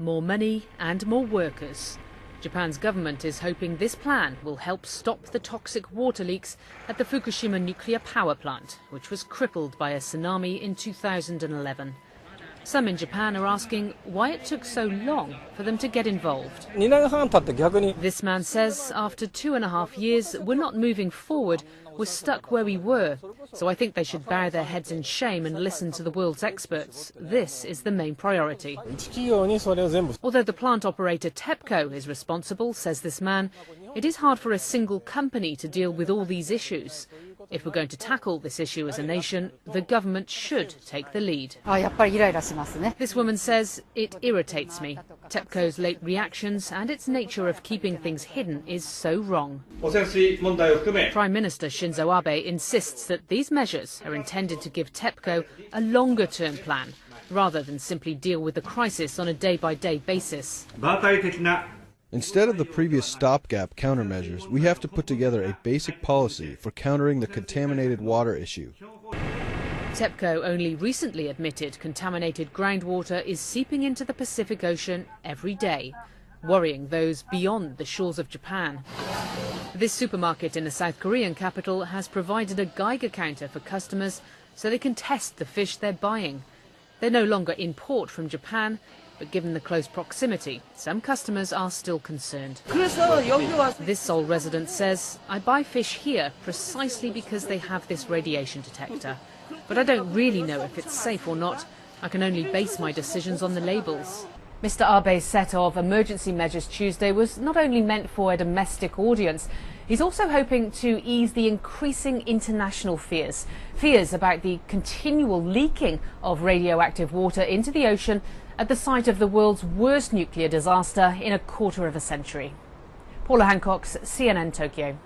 more money and more workers. Japan's government is hoping this plan will help stop the toxic water leaks at the Fukushima nuclear power plant, which was crippled by a tsunami in 2011. Some in Japan are asking why it took so long for them to get involved. This man says after 2.5 years we're not moving forward, we're stuck where we were, so I think they should bow their heads in shame and listen to the world's experts. This is the main priority. Although the plant operator TEPCO is responsible, says this man, it is hard for a single company to deal with all these issues. If we're going to tackle this issue as a nation, the government should take the lead. This woman says, it irritates me. TEPCO's late reactions and its nature of keeping things hidden is so wrong. Prime Minister Shinzo Abe insists that these measures are intended to give TEPCO a longer-term plan, rather than simply deal with the crisis on a day-by-day basis. Instead of the previous stopgap countermeasures, we have to put together a basic policy for countering the contaminated water issue. TEPCO only recently admitted contaminated groundwater is seeping into the Pacific Ocean every day, worrying those beyond the shores of Japan. This supermarket in the South Korean capital has provided a Geiger counter for customers so they can test the fish they're buying. They no longer import from Japan, but given the close proximity, some customers are still concerned. This Seoul resident says, I buy fish here precisely because they have this radiation detector. But I don't really know if it's safe or not. I can only base my decisions on the labels. Mr. Abe's set of emergency measures Tuesday was not only meant for a domestic audience, he's also hoping to ease the increasing international fears about the continual leaking of radioactive water into the ocean at the site of the world's worst nuclear disaster in a quarter of a century. Paula Hancocks, CNN Tokyo.